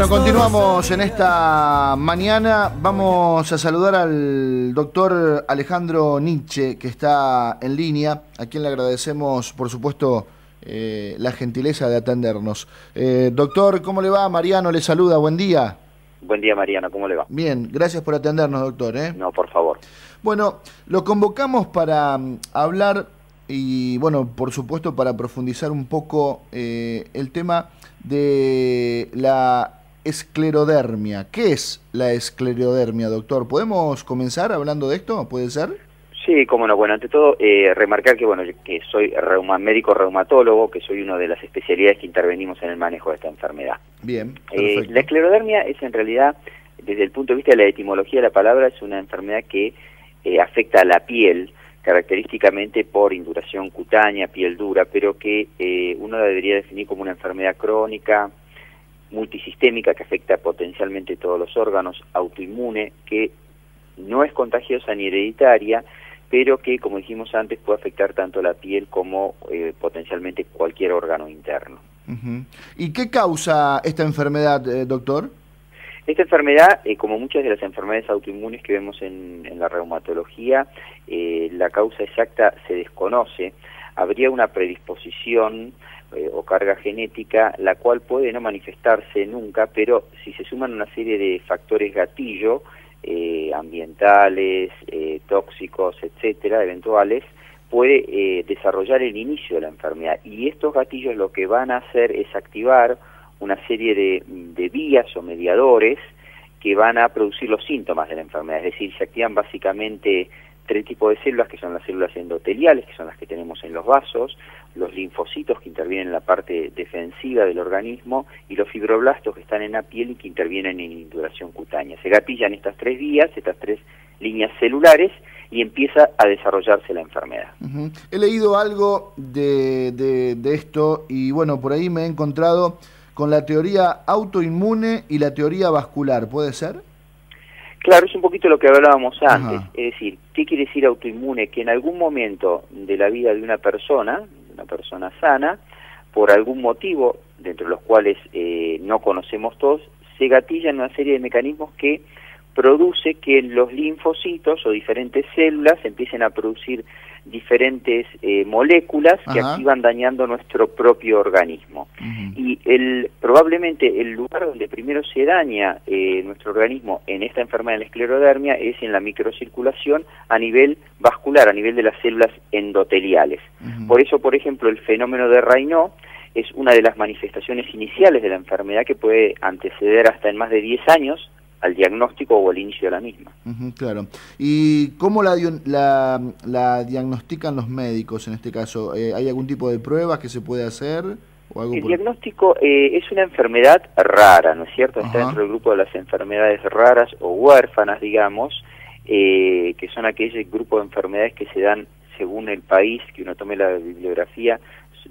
Bueno, continuamos en esta mañana. Vamos a saludar al doctor Alejandro Nietzsche, que está en línea, a quien le agradecemos, por supuesto, la gentileza de atendernos. Doctor, ¿cómo le va? Mariano le saluda, buen día. Buen día, Mariano, ¿cómo le va? Bien, gracias por atendernos, doctor. No, por favor. Bueno, lo convocamos para hablar y, bueno, por supuesto, para profundizar un poco el tema de la esclerodermia. ¿Qué es la esclerodermia, doctor? ¿Podemos comenzar hablando de esto? ¿Puede ser? Sí, cómo no. Bueno, ante todo, remarcar que, bueno, que soy médico reumatólogo, que soy una de las especialidades que intervenimos en el manejo de esta enfermedad. Bien, perfecto. La esclerodermia es, en realidad, desde el punto de vista de la etimología de la palabra, es una enfermedad que afecta a la piel, característicamente por induración cutánea, piel dura, pero que uno la debería definir como una enfermedad crónica, multisistémica, que afecta potencialmente todos los órganos, autoinmune, que no es contagiosa ni hereditaria, pero que, como dijimos antes, puede afectar tanto la piel como potencialmente cualquier órgano interno. ¿Y qué causa esta enfermedad, doctor? Esta enfermedad, como muchas de las enfermedades autoinmunes que vemos en la reumatología, la causa exacta se desconoce. Habría una predisposición o carga genética, la cual puede no manifestarse nunca, pero si se suman una serie de factores gatillo, ambientales, tóxicos, etcétera, eventuales, puede desarrollar el inicio de la enfermedad. Y estos gatillos lo que van a hacer es activar una serie de vías o mediadores que van a producir los síntomas de la enfermedad. Es decir, se activan básicamente tres tipos de células, que son las células endoteliales, que son las que tenemos en los vasos, los linfocitos, que intervienen en la parte defensiva del organismo, y los fibroblastos, que están en la piel y que intervienen en induración cutánea. Se gatillan estas tres vías, estas tres líneas celulares, y empieza a desarrollarse la enfermedad. He leído algo de esto, y bueno, por ahí me he encontrado con la teoría autoinmune y la teoría vascular, ¿puede ser? Claro, es un poquito lo que hablábamos antes. Es decir, ¿qué quiere decir autoinmune? Que en algún momento de la vida de una persona sana, por algún motivo, dentro de los cuales no conocemos todos, se gatillan una serie de mecanismos que produce que los linfocitos o diferentes células empiecen a producir diferentes moléculas que activan dañando nuestro propio organismo. Y probablemente el lugar donde primero se daña nuestro organismo en esta enfermedad de la esclerodermia es en la microcirculación a nivel vascular, a nivel de las células endoteliales. Por eso, por ejemplo, el fenómeno de Raynaud es una de las manifestaciones iniciales de la enfermedad que puede anteceder hasta en más de 10 años al diagnóstico o al inicio de la misma. Claro. ¿Y cómo la diagnostican los médicos en este caso? ¿Hay algún tipo de pruebas que se puede hacer? ¿O algo el diagnóstico es una enfermedad rara, ¿no es cierto? Está dentro del grupo de las enfermedades raras o huérfanas, digamos, que son aquel grupo de enfermedades que se dan según el país, que uno tome la bibliografía,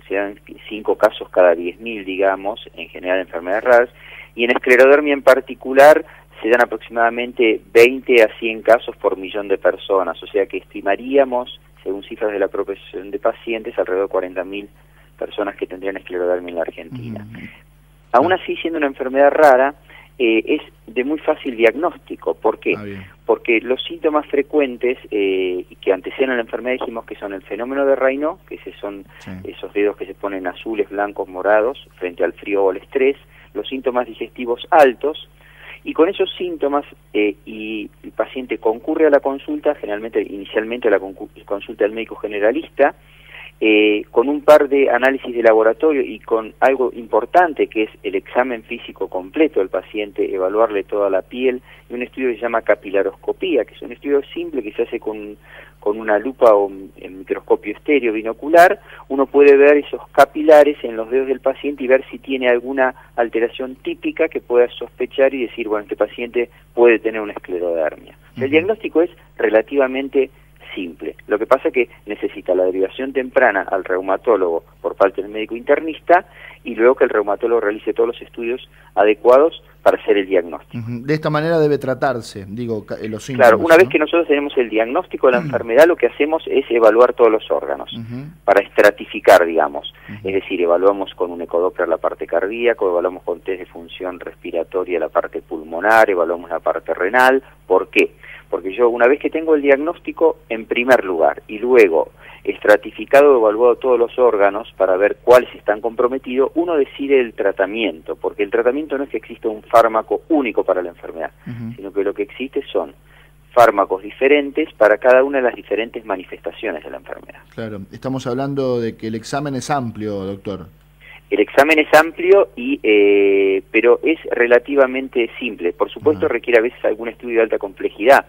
se dan 5 casos cada 10.000, digamos, en general enfermedades raras, y en esclerodermia en particular se dan aproximadamente 20 a 100 casos por millón de personas, o sea que estimaríamos, según cifras de la Profesión de Pacientes, alrededor de 40.000 personas que tendrían esclerodermia en la Argentina. Aún así, siendo una enfermedad rara, es de muy fácil diagnóstico. ¿Por qué? Porque los síntomas frecuentes que anteceden a la enfermedad dijimos que son el fenómeno de Raynaud, que son esos dedos que se ponen azules, blancos, morados, frente al frío o al estrés, los síntomas digestivos altos, y con esos síntomas y el paciente concurre a la consulta, generalmente inicialmente a la consulta del médico generalista, con un par de análisis de laboratorio y con algo importante que es el examen físico completo del paciente, evaluarle toda la piel, y un estudio que se llama capilaroscopía, que es un estudio simple que se hace con una lupa o un microscopio estéreo binocular. Uno puede ver esos capilares en los dedos del paciente y ver si tiene alguna alteración típica que pueda sospechar y decir, bueno, este paciente puede tener una esclerodermia. El diagnóstico es relativamente simple. Lo que pasa es que necesita la derivación temprana al reumatólogo por parte del médico internista y luego que el reumatólogo realice todos los estudios adecuados para hacer el diagnóstico. De esta manera debe tratarse, digo, los síntomas. Claro, una vez que nosotros tenemos el diagnóstico de la enfermedad, lo que hacemos es evaluar todos los órganos, para estratificar, digamos. Es decir, evaluamos con un ecodoppler la parte cardíaca, evaluamos con test de función respiratoria la parte pulmonar, evaluamos la parte renal. ¿Por qué? Porque yo, una vez que tengo el diagnóstico, en primer lugar, y luego estratificado, evaluado todos los órganos para ver cuáles están comprometidos, uno decide el tratamiento, porque el tratamiento no es que exista un fármaco único para la enfermedad, sino que lo que existe son fármacos diferentes para cada una de las diferentes manifestaciones de la enfermedad. Claro, estamos hablando de que el examen es amplio, doctor. El examen es amplio, pero es relativamente simple. Por supuesto requiere a veces algún estudio de alta complejidad,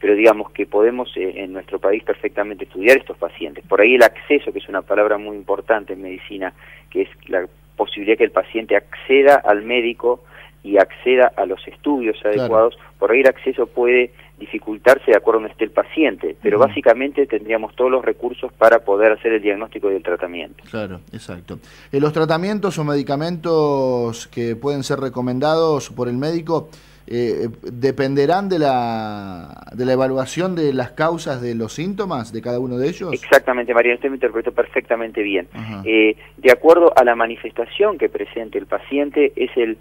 pero digamos que podemos en nuestro país perfectamente estudiar estos pacientes. Por ahí el acceso, que es una palabra muy importante en medicina, que es la posibilidad que el paciente acceda al médico y acceda a los estudios adecuados, por ahí el acceso puede dificultarse de acuerdo a donde esté el paciente, pero básicamente tendríamos todos los recursos para poder hacer el diagnóstico y el tratamiento. Claro, exacto. ¿Los tratamientos o medicamentos que pueden ser recomendados por el médico dependerán de la evaluación de las causas de los síntomas de cada uno de ellos? Exactamente, Mariano, usted me interpretó perfectamente bien. De acuerdo a la manifestación que presente el paciente, es el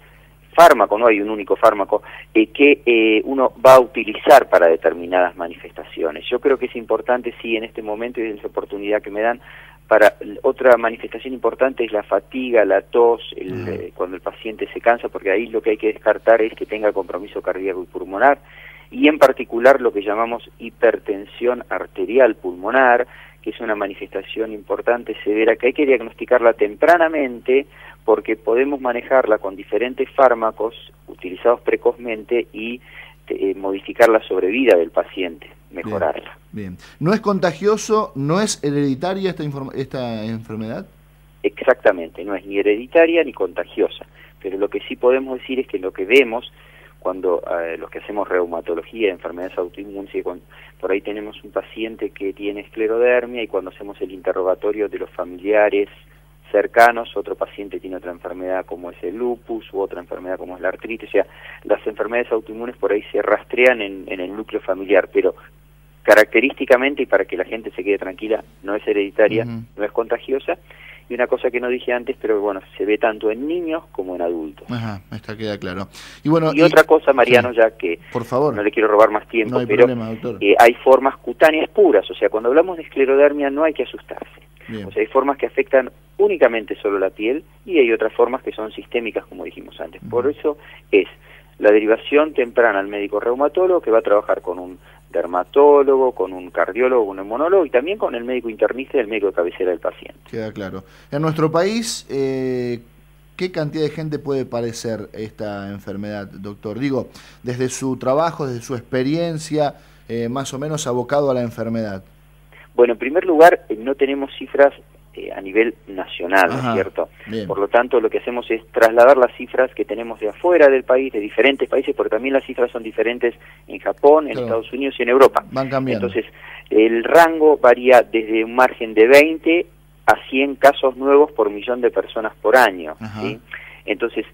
fármaco, no hay un único fármaco, que uno va a utilizar para determinadas manifestaciones. Yo creo que es importante, sí, en este momento y en esa oportunidad que me dan, para otra manifestación importante es la fatiga, la tos, cuando el paciente se cansa, porque ahí lo que hay que descartar es que tenga compromiso cardíaco y pulmonar, y en particular lo que llamamos hipertensión arterial pulmonar, que es una manifestación importante, severa, que hay que diagnosticarla tempranamente, porque podemos manejarla con diferentes fármacos utilizados precozmente y modificar la sobrevida del paciente, mejorarla. Bien. ¿No es contagioso, no es hereditaria esta enfermedad? Exactamente, no es ni hereditaria ni contagiosa, pero lo que sí podemos decir es que lo que vemos cuando los que hacemos reumatología, enfermedades autoinmunes, y por ahí tenemos un paciente que tiene esclerodermia y cuando hacemos el interrogatorio de los familiares cercanos, otro paciente tiene otra enfermedad como es el lupus u otra enfermedad como es la artritis, o sea, las enfermedades autoinmunes por ahí se rastrean en el núcleo familiar, pero característicamente, y para que la gente se quede tranquila, no es hereditaria, no es contagiosa. Y una cosa que no dije antes, pero bueno, se ve tanto en niños como en adultos. Está queda claro. Y bueno, otra cosa, Mariano, ya que por favor, no le quiero robar más tiempo, no hay pero problema, doctor. Hay formas cutáneas puras, o sea, cuando hablamos de esclerodermia no hay que asustarse. Bien. O sea, hay formas que afectan únicamente solo la piel y hay otras formas que son sistémicas, como dijimos antes. Por eso es la derivación temprana al médico reumatólogo, que va a trabajar con un dermatólogo, con un cardiólogo, un inmunólogo y también con el médico internista y el médico de cabecera del paciente. Queda claro. En nuestro país, ¿qué cantidad de gente puede padecer esta enfermedad, doctor? Digo, desde su trabajo, desde su experiencia, más o menos abocado a la enfermedad. Bueno, en primer lugar, no tenemos cifras a nivel nacional, ¿no es cierto? Bien. Por lo tanto, lo que hacemos es trasladar las cifras que tenemos de afuera del país, de diferentes países, porque también las cifras son diferentes en Japón, en Estados Unidos y en Europa. Van cambiando. Entonces, el rango varía desde un margen de 20 a 100 casos nuevos por millón de personas por año, ¿sí? Entonces,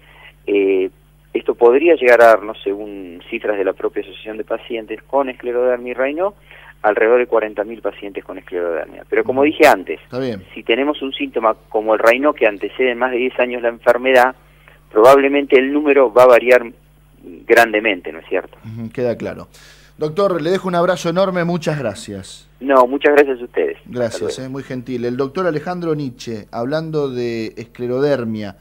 esto podría llegar a darnos, según cifras de la propia Asociación de Pacientes con esclerodermia y Raynaud, alrededor de 40.000 pacientes con esclerodermia. Pero como dije antes, si tenemos un síntoma como el Raynaud que antecede más de 10 años la enfermedad, probablemente el número va a variar grandemente, ¿no es cierto? Queda claro. Doctor, le dejo un abrazo enorme, muchas gracias. No, muchas gracias a ustedes. Gracias, muy gentil. El doctor Alejandro Nietzsche, hablando de esclerodermia.